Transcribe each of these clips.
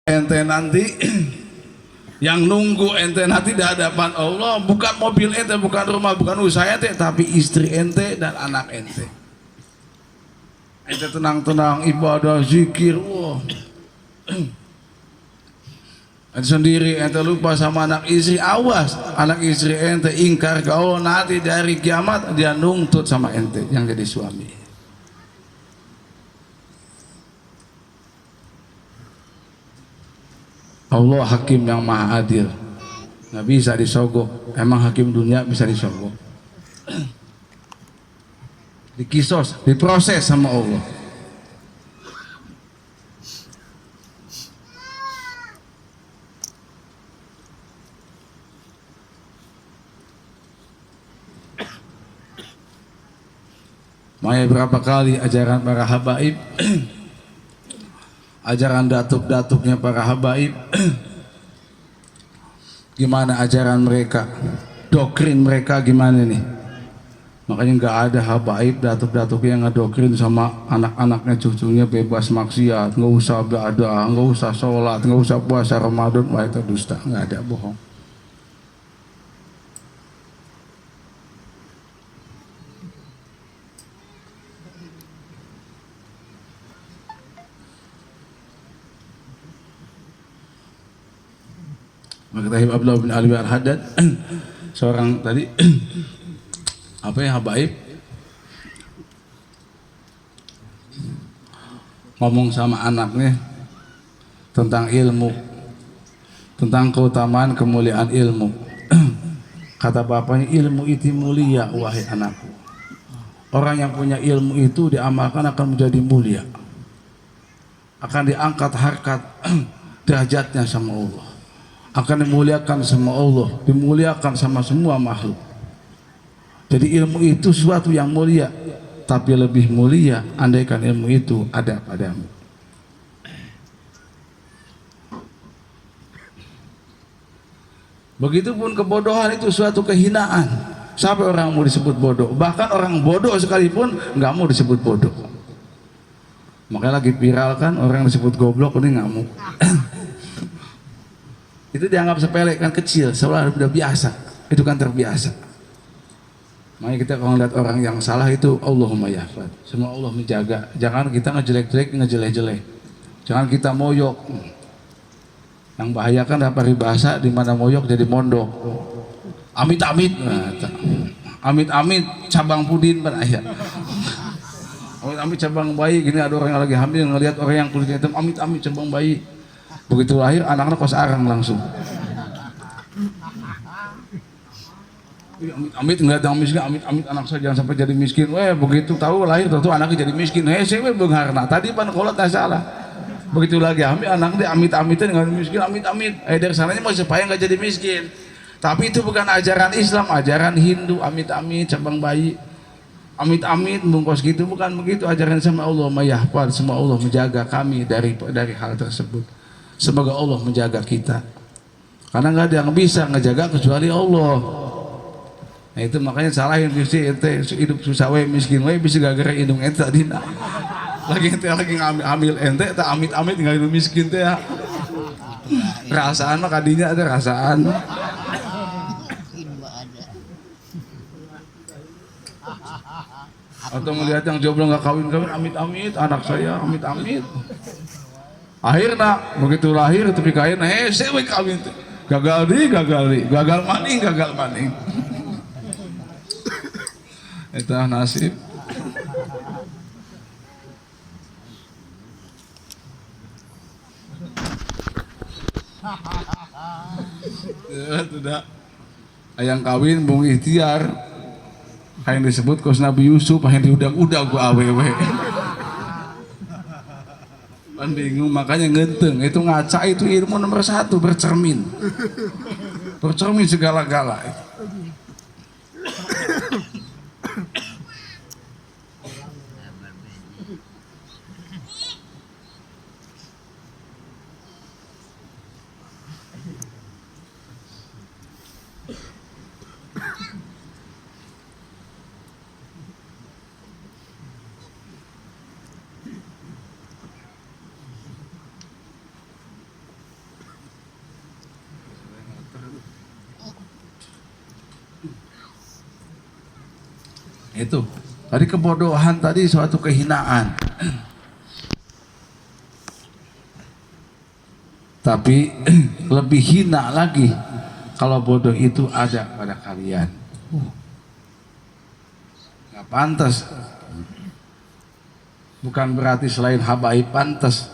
ente nanti yang nunggu ente nanti di hadapan Allah bukan mobil ente, bukan rumah, bukan usaha ente, tapi istri ente dan anak ente. Ente tenang-tenang ibadah zikir, wah. Ente sendiri ente lupa sama anak istri, awas anak istri ente ingkar ke Allah, nanti dari kiamat dia nuntut sama ente yang jadi suami. Allah hakim yang maha adil, nggak bisa disogok. Emang hakim dunia bisa disogok? Dikisos, diproses sama Allah. Makanya berapa kali ajaran para habaib ajaran datuk-datuknya para habaib gimana ajaran mereka, doktrin mereka gimana nih. Makanya nggak ada habaib datuk-datuk yang ngedoktrin sama anak-anaknya cucunya bebas maksiat, nggak usah belajar, nggak usah sholat, nggak usah puasa Ramadan. Wah, itu dusta, nggak ada, bohong. Maka Abdullah bin Ali Al-Haddad seorang tadi apa ya, habaib ngomong sama anaknya tentang ilmu, tentang keutamaan kemuliaan ilmu. Kata bapaknya, ilmu itu mulia wahai anakku. Orang yang punya ilmu itu diamalkan akan menjadi mulia, akan diangkat harkat derajatnya sama Allah, akan dimuliakan sama Allah, dimuliakan sama semua makhluk. Jadi ilmu itu sesuatu yang mulia, tapi lebih mulia andaikan ilmu itu ada padamu. Begitupun kebodohan itu suatu kehinaan. Sampai orang mau disebut bodoh, bahkan orang bodoh sekalipun nggak mau disebut bodoh. Makanya lagi viral kan orang yang disebut goblok, ini ngamuk. Itu dianggap sepele kan, kecil, seolah udah biasa. Itu kan terbiasa. Makanya kita kalau lihat orang yang salah itu Allahumma yahfad, semua Allah menjaga. Jangan kita ngejelek-jelek, ngejelek-jelek. Jangan kita moyok. Yang bahaya kan ada peribahasa di mana moyok jadi mondok. Amit-amit. Nah, amit-amit cabang pudin berayat. Amit-amit cabang bayi. Gini ada orang yang lagi hamil ngelihat orang yang kulitnya hitam, amit-amit cabang bayi. Begitu lahir anaknya kos arang langsung. Amit ngeliat yang miskin, amit anak saya jangan sampai jadi miskin. Begitu tahu lahir tentu anaknya jadi miskin. Saya bengarna tadi pan kolot tak salah. Begitu lagi anak dia amit-amitin nggak miskin, amit-amit. Dari sananya mau supaya nggak jadi miskin. Tapi itu bukan ajaran Islam, ajaran Hindu. Amit-amit cabang bayi, amit-amit bungkus gitu, bukan begitu ajaran sama Allah. Mayahfad, semua Allah menjaga kami dari hal tersebut. Semoga Allah menjaga kita, karena nggak ada yang bisa ngejaga kecuali Allah. Nah itu makanya salahin visi ente hidup susah we miskin we bisa gara-gara hidung ente tadi lagi ente lagi ngambil ente tak amit-amit nggak hidup miskin teh ya. Rasaan mah kadinya ada rasaan. Atau melihat yang jomblo nggak kawin-kawin, amit-amit anak saya, amit-amit. Akhirnya begitu lahir tapi kain saya kawin gagal maning itu nasib. Ya, sudah ayang kawin bung ikhtiar yang disebut kos Nabi Yusuf yang diudag-udag ku awewe kan bingung. Makanya ngenteng itu ngaca itu ilmu nomor 1, bercermin segala-gala. Itu. Tadi kebodohan tadi suatu kehinaan. Tapi lebih hina lagi kalau bodoh itu ada pada kalian. Nggak pantas. Bukan berarti selain habaib pantas.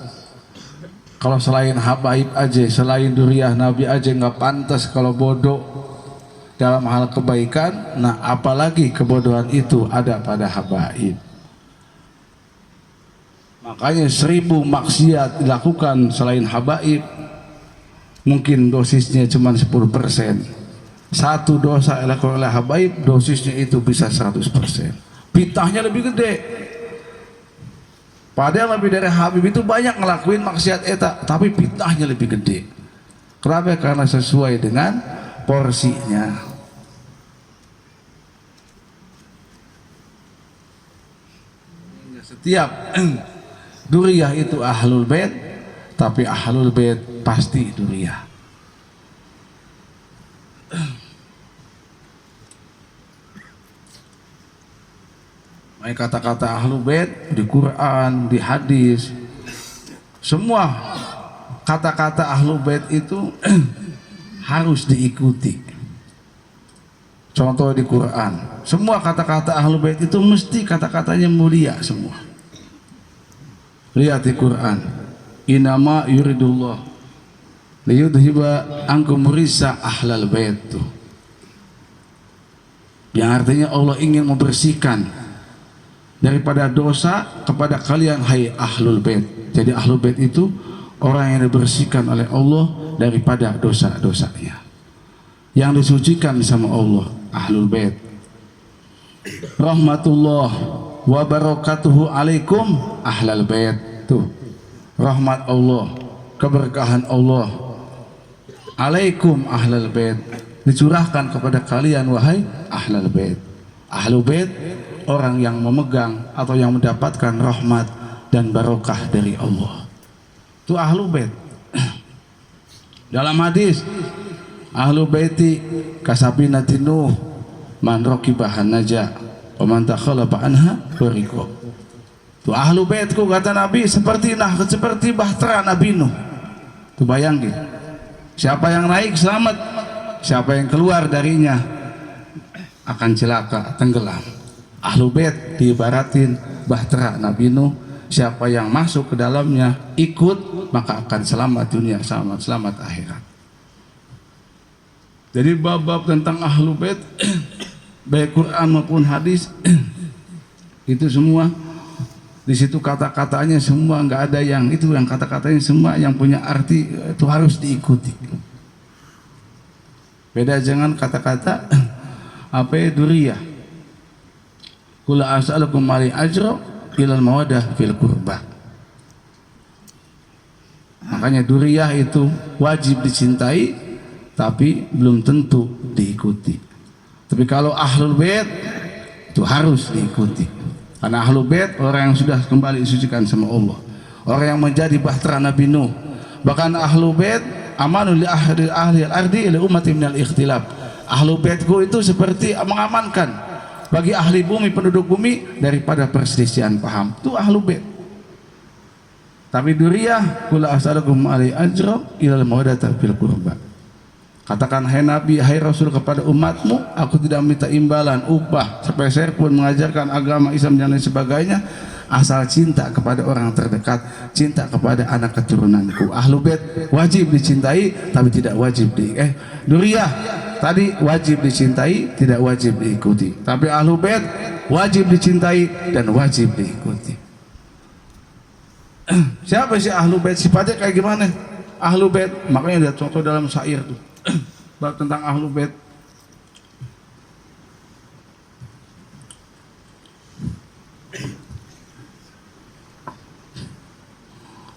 Kalau selain habaib aja, selain duriah Nabi aja nggak pantas kalau bodoh dalam hal kebaikan. Nah apalagi kebodohan itu ada pada habaib. Makanya 1000 maksiat dilakukan selain habaib, mungkin dosisnya cuma 10%. Satu dosa dilakukan oleh habaib, dosisnya itu bisa 100%. Pitahnya lebih gede. Padahal lebih dari habib itu banyak ngelakuin maksiat eta, tapi pitahnya lebih gede. Kenapa? Karena sesuai dengan porsinya. Setiap duriyah itu ahlul bait, tapi ahlul bait pasti duriyah. Baik kata-kata ahlul bait di Quran, di hadis, semua kata-kata ahlul bait itu harus diikuti. Contoh di Quran, semua kata-kata ahlul bait itu mesti kata-katanya mulia semua. Lihat di Quran, inama yuridullah liyudhiba ankum risa ahlal bait, yang artinya Allah ingin membersihkan daripada dosa kepada kalian hai ahlul bait. Jadi ahlul bait itu orang yang dibersihkan oleh Allah daripada dosa-dosanya, yang disucikan sama Allah, ahlul bait. Rahmatullah wa barakatuhu alaikum ahlal bait. Tuh, rahmat Allah, keberkahan Allah alaikum ahlal bait, dicurahkan kepada kalian wahai ahlal bait. Ahlul bait orang yang memegang atau yang mendapatkan rahmat dan barokah dari Allah. Itu ahlul bait. Dalam hadis, ahlul baiti kasabinati Nuh man raqibahan naja wa man takhalaba anha bariqa. Itu ahlul baitku kata Nabi seperti bahtera Nabi Nuh. Itu bayangin. Siapa yang naik selamat, siapa yang keluar darinya akan celaka, tenggelam. Ahlul bait diibaratin bahtera Nabi Nuh, siapa yang masuk ke dalamnya ikut maka akan selamat dunia, selamat akhirat. Jadi bab-bab tentang ahlul bait baik Quran maupun hadis itu semua di situ kata-katanya semua nggak ada yang itu, yang kata-katanya semua yang punya arti itu harus diikuti. Beda jangan kata-kata apa ya, duriyah. Kula as'alukum alaihi ajra ilal mawadah fil qurbah. Makanya duriyah itu wajib dicintai tapi belum tentu diikuti. Tapi kalau ahlul bait itu harus diikuti. Karena ahlul bait orang yang sudah kembali disucikan sama Allah, orang yang menjadi bahtera Nabi Nuh. Bahkan ahlul bait amanul li ahli al-ardi ila ummati minal ikhtilaf. Ahlul baitku itu seperti mengamankan bagi ahli bumi, penduduk bumi daripada perselisihan paham. Itu ahlul bait. Tapi duriyah kula as'alukum alaihi ajra ilal mawaddata fil qurba. Katakan hai Nabi, hai Rasul kepada umatmu, aku tidak minta imbalan, upah, sepeser pun mengajarkan agama Islam dan lain sebagainya, asal cinta kepada orang terdekat, cinta kepada anak keturunanku. Ahlul bait wajib dicintai tapi tidak wajib duriyah tadi wajib dicintai, tidak wajib diikuti. Tapi ahlul bait wajib dicintai dan wajib diikuti. Siapa sih ahlul bait? Sifatnya kayak gimana? Ahlul bait, makanya ada contoh dalam syair tuh. Bab tentang ahlul bait.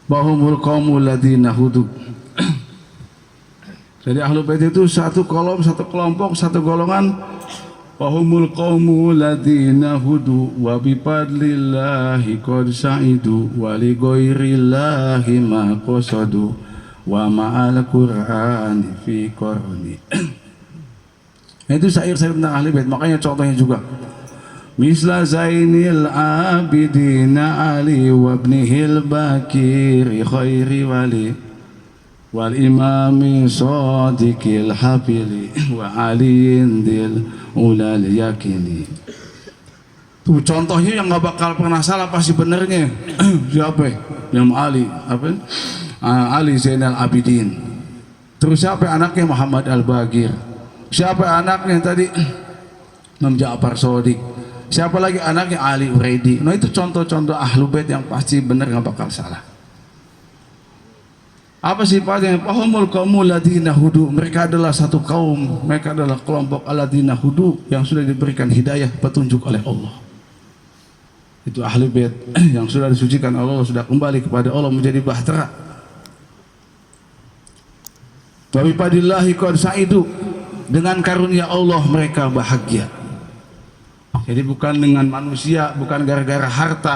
Bahumul qaumul ladzina hudu. Jadi ahlul bait itu satu kelompok, satu golongan. Bahumul qaumul ladzina hudu wa bi fadlillahi qad sa'idu wa li ghairillahi ma qasadu wa ma'al Qur'ani fi qarni. Itu syair-syair tentang ahli bait. Makanya contohnya juga misla Zainil Abidin Ali wa ibnihil Bakir khairi wali wal imami sadiqil habili wa aliin dil ulal yakini. Tuh contohnya yang nggak bakal pernah salah pasti benernya. Siapa? Imam Ali apa? Ali Zainal Abidin. Terus siapa anaknya? Muhammad Al-Bagir. Siapa anaknya tadi? Imam Ja'far Shadiq. Siapa lagi anaknya? Ali Uredi. Nah itu contoh-contoh ahlu bait yang pasti bener nggak bakal salah. Apa sifatnya? Fahumul qaumul ladina hudu. Mereka adalah satu kaum, mereka adalah kelompok aladina hudu yang sudah diberikan hidayah petunjuk oleh Allah. Itu ahli bait yang sudah disucikan Allah, sudah kembali kepada Allah menjadi bahtera. Wa bifadillahi qad sa'idu. Dengan karunia Allah mereka bahagia. Jadi bukan dengan manusia, bukan gara-gara harta,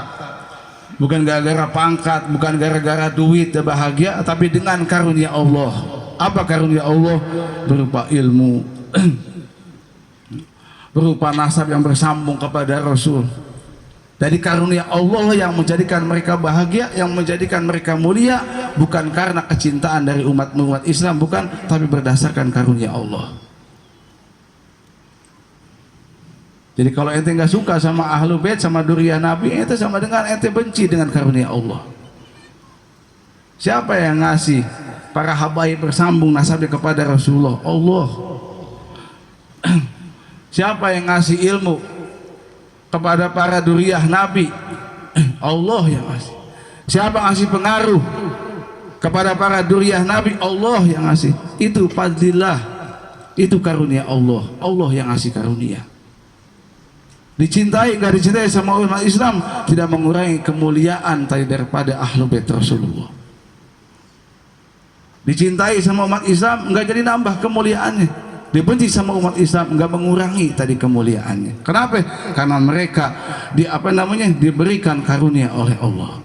bukan gara-gara pangkat, bukan gara-gara duit bahagia, tapi dengan karunia Allah. Apa karunia Allah? Berupa ilmu, berupa nasab yang bersambung kepada Rasul. Dari karunia Allah yang menjadikan mereka bahagia, yang menjadikan mereka mulia, bukan karena kecintaan dari umat Islam, bukan, tapi berdasarkan karunia Allah. Jadi kalau ente nggak suka sama ahlu bait, sama duriyah Nabi, ente sama dengan ente benci dengan karunia Allah. Siapa yang ngasih para habaib bersambung nasabnya kepada Rasulullah? Allah. Siapa yang ngasih ilmu kepada para duriyah Nabi? Allah yang ngasih. Siapa ngasih pengaruh kepada para duriyah Nabi? Allah yang ngasih. Itu fadlillah, itu karunia Allah. Allah yang ngasih karunia. Dicintai nggak dicintai sama umat Islam tidak mengurangi kemuliaan tadi daripada ahlu bait Rasulullah. Dicintai sama umat Islam nggak jadi nambah kemuliaannya. Dibenci sama umat Islam nggak mengurangi tadi kemuliaannya. Kenapa? Karena mereka diberikan karunia oleh Allah.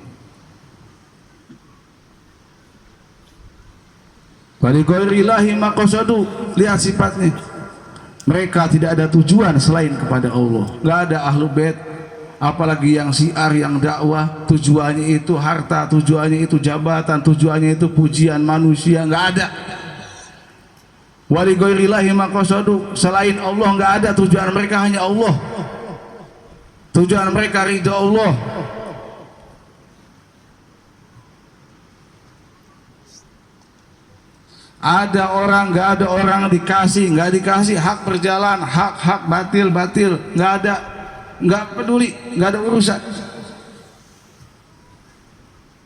Walighairillahi maqasadu. Lihat sifatnya. Mereka tidak ada tujuan selain kepada Allah. Nggak ada ahlu bait, apalagi yang syiar, yang dakwah, tujuannya itu harta, tujuannya itu jabatan, tujuannya itu pujian manusia. Nggak ada. Walighairillahi maqasadu. Selain Allah nggak ada tujuan mereka, hanya Allah. Tujuan mereka ridha Allah. Ada orang, nggak ada orang, nggak dikasih hak berjalan, hak batil, nggak ada, nggak peduli, nggak ada urusan.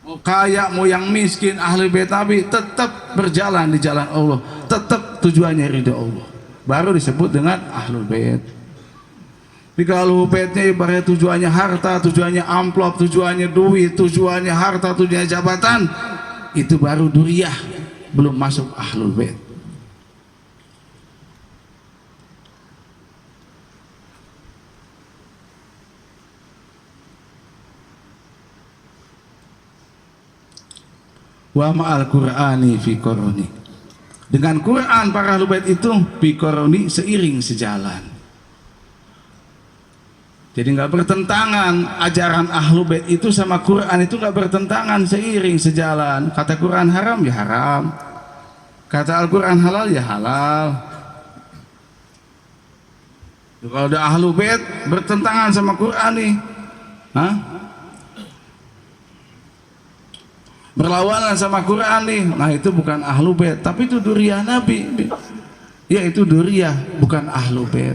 Mau kaya, mau yang miskin, ahli bait Nabi tetap berjalan di jalan Allah, tetap tujuannya ridha Allah. Baru disebut dengan ahlul bait. Tapi kalau baitnya ibaratnya tujuannya harta, tujuannya amplop, tujuannya duit, tujuannya harta, tujuannya jabatan, itu baru duriyah. Belum masuk ahlul bait. Wa ma'al Qur'ani fi koroni. Dengan Quran para ahlul bait itu fi koroni, seiring sejalan. Jadi nggak bertentangan ajaran ahlu bait itu sama Quran, itu nggak bertentangan, seiring sejalan. Kata Quran haram ya haram, kata Al-Quran halal ya halal. Kalau ada ahlu bait bertentangan sama Quran nih, berlawanan sama Quran nih, nah itu bukan ahlu bait, tapi itu duriyah Nabi. Ya itu duriyah, bukan ahlu bait.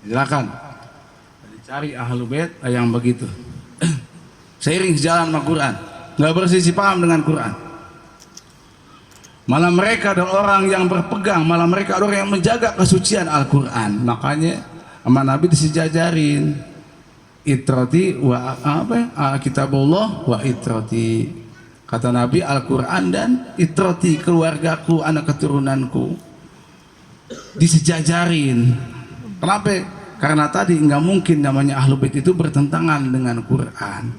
Silakan dicari ahlu bait yang begitu. Seiring sejalan sama Quran, nggak bersisi paham dengan Quran. Malah mereka adalah orang yang berpegang, malah mereka adalah orang yang menjaga kesucian Al-Quran. Makanya sama Nabi disejajarin itrati wa kitabullah wa itrati. Kata Nabi, Al-Quran dan itrati, keluargaku, anak keturunanku, disejajarin. Kenapa? Karena tadi nggak mungkin namanya ahlu bait itu bertentangan dengan Quran,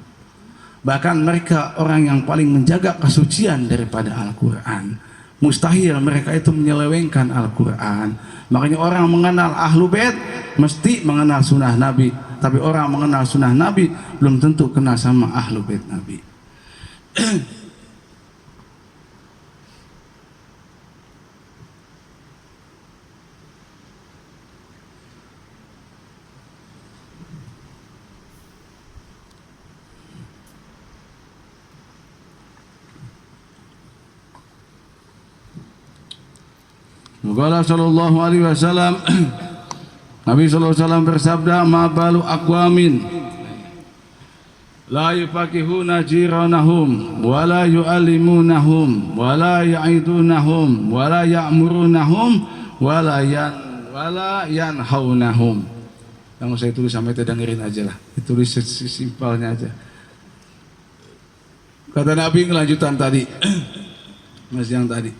Bahkan mereka orang yang paling menjaga kesucian daripada Al-Quran. Mustahil mereka itu menyelewengkan Al-Quran. Makanya orang mengenal Ahlu Bait mesti mengenal sunnah Nabi. Tapi orang mengenal sunnah Nabi belum tentu kenal sama Ahlu Bait Nabi. Qala sallallahu alaihi wasallam, Nabi sallallahu alaihi wasallam bersabda, ma balu aqwamin la yufaqihuna jiranahum wa la yu'allimunahum wa la ya'idunahum wa la ya'murunahum wa la yanhaunahum. Yang saya tulis sampai itu dengerin aja lah, ditulis simpelnya aja. Kata Nabi kelanjutan tadi, mas yang tadi.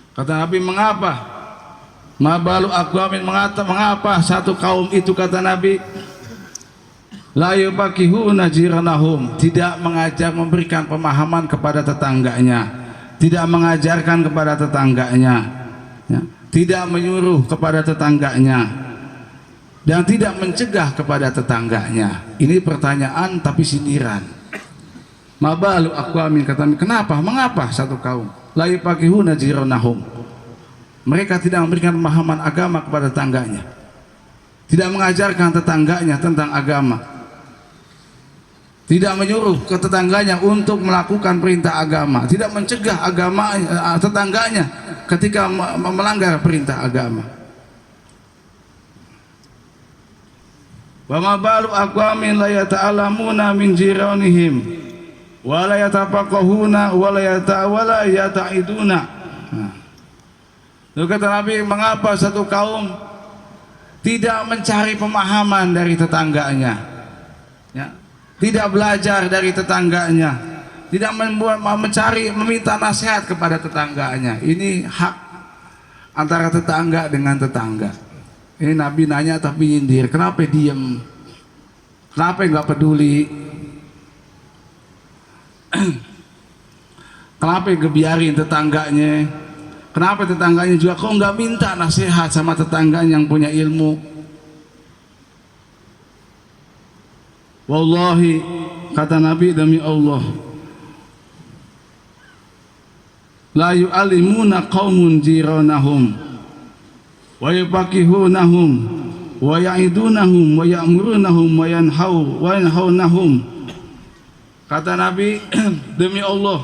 Kata Nabi, mengapa? Mabalu aqwamin, mengapa satu kaum itu, kata Nabi, la yufaqihuna jiranahum, tidak mengajar, memberikan pemahaman kepada tetangganya, tidak mengajarkan kepada tetangganya, ya, tidak menyuruh kepada tetangganya, dan tidak mencegah kepada tetangganya. Ini pertanyaan tapi sindiran. Mabalu aqwamin, kata Nabi, kenapa? Mengapa satu kaum la yufaqihuna jiranahum, mereka tidak memberikan pemahaman agama kepada tetangganya, tidak mengajarkan tetangganya tentang agama, tidak menyuruh ke tetangganya untuk melakukan perintah agama, tidak mencegah agama tetangganya ketika melanggar perintah agama. Wa ma balu aqwamin la yata'allamuna min jiranihim wala yatafaqahuna wala yata'iduna. Lalu kata Nabi, mengapa satu kaum tidak mencari pemahaman dari tetangganya, ya, tidak belajar dari tetangganya, tidak meminta nasihat kepada tetangganya. Ini hak antara tetangga dengan tetangga. Ini Nabi nanya tapi nyindir, kenapa diem, kenapa nggak peduli, kenapa ngebiarin tetangganya, kenapa tetangganya juga kok nggak minta nasihat sama tetangganya yang punya ilmu. Wallahi, kata Nabi, demi Allah, la yu'allimuna qaumun jiranahum wa yufaqihunahum wa ya'idunahum wa ya'murunahum wa yanhaunahum. Kata Nabi, demi Allah,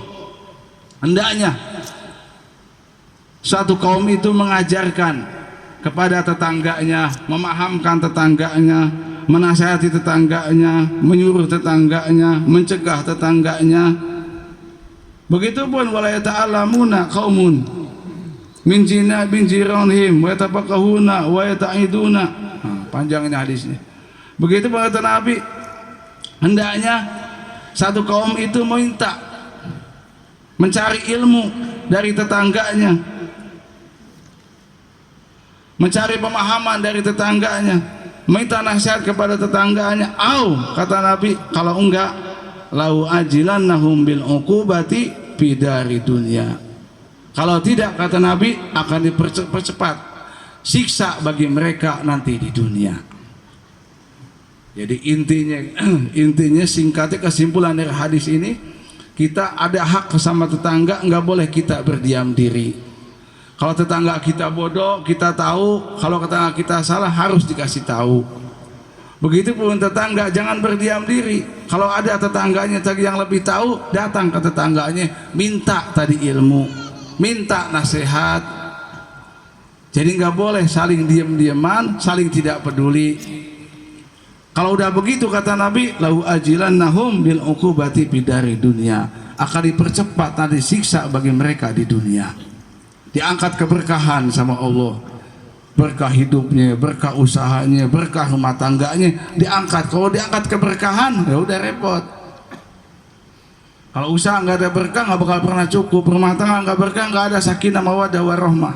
hendaknya satu kaum itu mengajarkan kepada tetangganya, memahamkan tetangganya, menasihati tetangganya, menyuruh tetangganya, mencegah tetangganya. Begitupun wala yata'allamuna qaumun min jiranihim wa yatafaqahuna wa yata'iduna. Panjang ini hadisnya. Begitu kata Nabi, hendaknya satu kaum itu minta, mencari ilmu dari tetangganya, mencari pemahaman dari tetangganya, minta nasihat kepada tetangganya. Kata Nabi, kalau enggak, lau ajilannahum bil uqubati bidari dunia. Kalau tidak, kata Nabi, akan dipercepat siksa bagi mereka nanti di dunia. Jadi intinya singkatnya, kesimpulan dari hadis ini, kita ada hak sama tetangga, nggak boleh kita berdiam diri. Kalau tetangga kita bodoh, kita tahu. Kalau tetangga kita salah, harus dikasih tahu. Begitupun tetangga, jangan berdiam diri. Kalau ada tetangganya yang lebih tahu, datang ke tetangganya, minta tadi ilmu, minta nasihat. Jadi nggak boleh saling diam-diaman, saling tidak peduli. Kalau udah begitu, kata Nabi, lau ajilannahum bil uqubati bidari dunia, akan dipercepat nanti siksa bagi mereka di dunia. Diangkat keberkahan sama Allah, berkah hidupnya, berkah usahanya, berkah rumah tangganya diangkat. Kalau diangkat keberkahan, ya udah repot. Kalau usaha nggak ada berkah, nggak bakal pernah cukup. Rumah tangga nggak berkah, nggak ada sakinah mawaddah warahmah.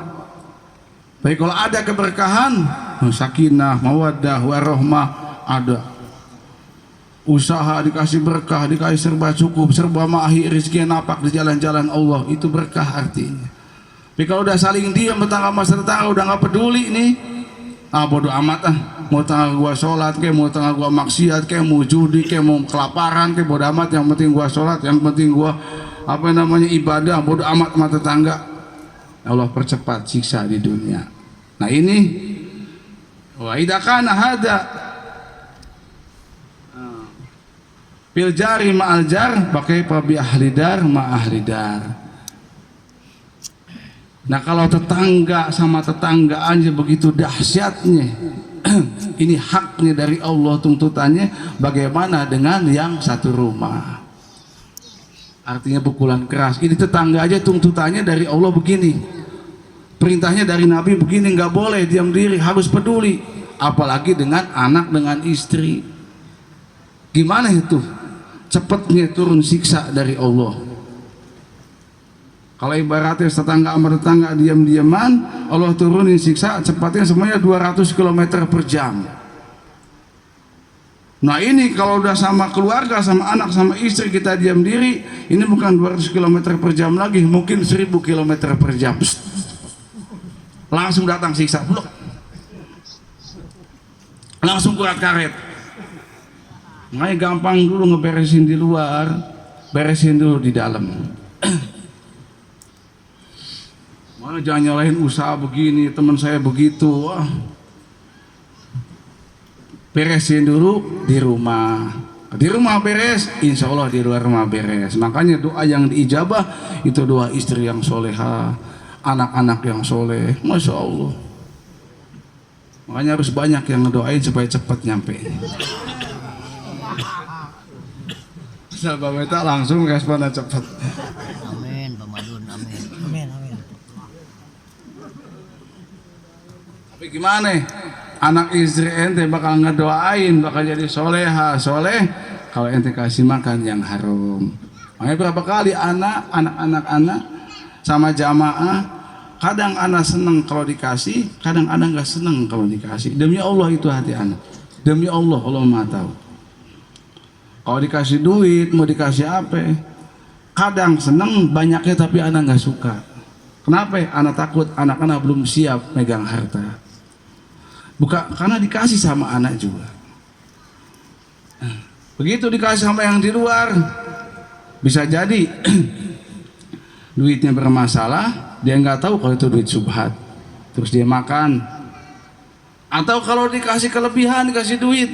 Baik, kalau ada keberkahan, sakinah mawaddah warahmah ada. usaha dikasih berkah, dikasih serba cukup, serba mahir, rezeki napak di jalan-jalan Allah, itu berkah artinya. Tapi kalau udah saling diam tetangga sama tetangga, udah nggak peduli nih, bodo amat ah, mau tetangga gua sholat kayak, mau tetangga gua maksiat kayak, mau judi kayak, mau kelaparan kayak, bodo amat, yang penting gua sholat, yang penting gua apa namanya ibadah, bodo amat sama tetangga. Allah percepat siksa di dunia. Nah ini wa idza kana hada fil jari ma'al jar pakai bi ahli dar ma ahli dar. Nah kalau tetangga sama tetangga aja begitu dahsyatnya, ini haknya dari Allah tuntutannya, bagaimana dengan yang satu rumah? Artinya pukulan keras. Ini tetangga aja tuntutannya dari Allah begini, perintahnya dari Nabi begini, nggak boleh diam diri, harus peduli. Apalagi dengan anak, dengan istri. Gimana itu? Cepatnya turun siksa dari Allah. Kalau ibaratnya tetangga sama tetangga diam-diaman, Allah turunin siksa cepatnya semuanya 200 km per jam. Nah ini kalau udah sama keluarga, sama anak, sama istri kita diam diri, ini bukan 200 km per jam lagi, mungkin 1000 km per jam. Psst. Langsung datang siksa, blok. Langsung kurat karet. Makanya gampang dulu ngeberesin di luar, beresin dulu di dalam. Mana jangan nyalahin usaha begini, teman saya begitu. Wah. Beresin dulu di rumah. Di rumah beres, insya Allah di luar rumah beres. Makanya doa yang diijabah itu doa istri yang soleha, anak-anak yang soleh, masya Allah. Makanya harus banyak yang ngedoain supaya cepat nyampe. Sahabat kita langsung responnya cepat. Amin, Pamadun, amin. Amin, amin. Tapi gimana? Anak istri ente bakal ngedoain, bakal jadi soleha, soleh kalau ente kasih makan yang haram. Makanya berapa kali anak sama jamaah, kadang anak seneng kalau dikasih, kadang anak nggak seneng kalau dikasih. Demi Allah itu hati anak. Demi Allah, Allah Maha tahu. Kalau dikasih duit, mau dikasih apa? Kadang seneng banyaknya tapi anak nggak suka. Kenapa? Anak takut anak-anak belum siap megang harta. Bukan karena dikasih sama anak juga. Begitu dikasih sama yang di luar, bisa jadi duitnya bermasalah, dia nggak tahu kalau itu duit subhat, terus dia makan. Atau kalau dikasih kelebihan, dikasih duit,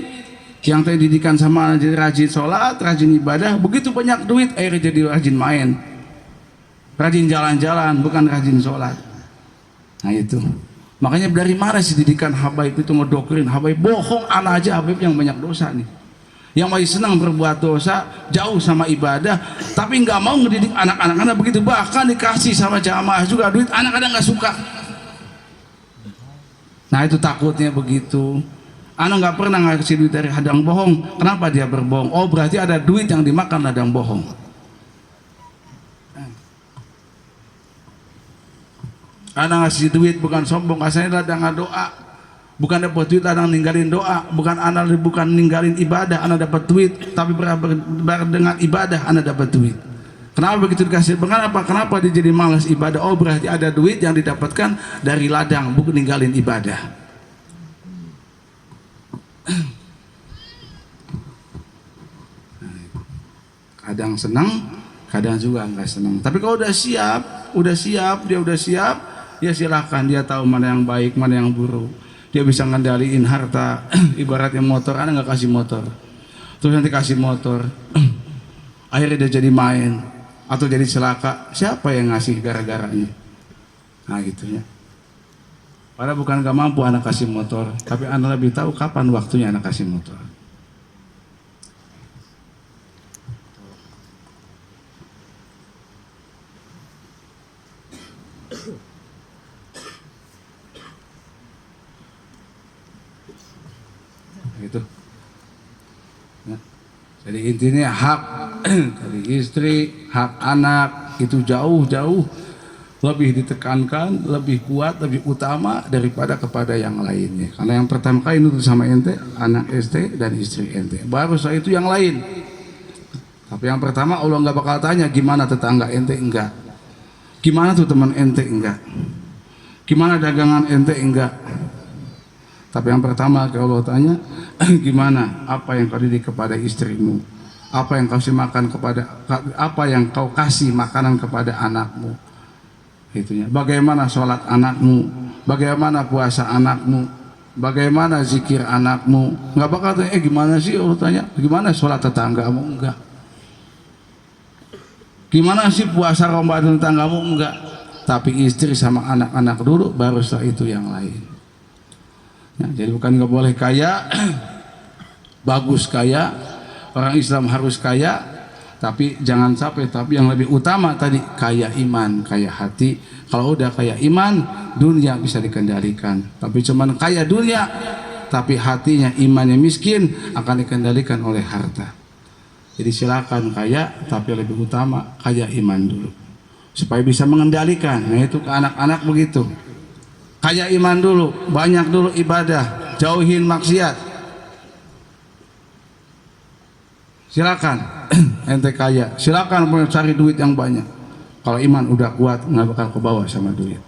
yang tadi didikan sama jadi rajin sholat, rajin ibadah, begitu banyak duit, akhirnya jadi rajin main, rajin jalan-jalan, bukan rajin sholat. Nah itu. Makanya dari mana sih didikan habaib itu ngedoktrin habaib bohong, anak aja habaib yang banyak dosa nih, yang masih senang berbuat dosa, jauh sama ibadah, tapi nggak mau ngedidik anak-anak begitu, bahkan dikasih sama jamaah juga duit, anak kadang nggak suka. Nah itu takutnya begitu. Anak nggak pernah ngasih duit dari ladang bohong. Kenapa dia berbohong? Oh berarti ada duit yang dimakan ladang bohong. Anak ngasih duit bukan sombong, kasihnya ladang doa. Bukan dapat duit ladang ninggalin doa. Bukan anak bukan ninggalin ibadah, anak dapat duit, tapi dengan ibadah anak dapat duit. Kenapa begitu dikasih? Kenapa dia jadi malas ibadah? Oh berarti ada duit yang didapatkan dari ladang, bukan ninggalin ibadah. Kadang senang, kadang juga nggak senang. Tapi kalau udah siap, dia udah siap, ya silahkan, dia tahu mana yang baik, mana yang buruk. Dia bisa ngendaliin harta. Ibaratnya motor, anak nggak kasih motor, terus nanti kasih motor, akhirnya dia jadi main atau jadi celaka. Siapa yang ngasih gara-garanya? Nah gitu ya. Padahal bukan nggak mampu anak kasih motor, tapi anak lebih tahu kapan waktunya anak kasih motor. Gitu. Ya. Jadi intinya hak dari istri, hak anak itu jauh-jauh lebih ditekankan, lebih kuat, lebih utama daripada kepada yang lainnya. Karena yang pertama kali nurut sama ente, anak ente dan istri ente. Baru setelah itu yang lain. Tapi yang pertama Allah nggak bakal tanya gimana tetangga ente, enggak. Gimana tuh teman ente, enggak. Gimana dagangan ente, enggak. Tapi yang pertama kalau Allah tanya, gimana apa yang kau didik kepada istrimu, apa yang kau kasih makan kepada, apa yang kau kasih makanan kepada anakmu. Itunya. Bagaimana sholat anakmu, bagaimana puasa anakmu, bagaimana zikir anakmu. Nggak bakal tanya, gimana sih Allah tanya, gimana sholat tetanggamu, enggak. Gimana sih puasa Ramadan tetanggamu, enggak. Tapi istri sama anak-anak dulu, baru setelah itu yang lain. Ya, jadi bukan nggak boleh kaya, bagus kaya, orang Islam harus kaya. Tapi jangan sampai, tapi yang lebih utama tadi kaya iman, kaya hati. Kalau udah kaya iman, dunia bisa dikendalikan. Tapi cuman kaya dunia, tapi hatinya imannya miskin, akan dikendalikan oleh harta. Jadi silakan kaya, tapi lebih utama kaya iman dulu, supaya bisa mengendalikan. Nah itu ke anak-anak begitu. Kaya iman dulu, banyak dulu ibadah, jauhin maksiat. Silakan ente kaya, silakan cari duit yang banyak. Kalau iman udah kuat, nggak bakal kebawa sama duit.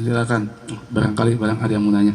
Silakan, barangkali ada yang mau nanya.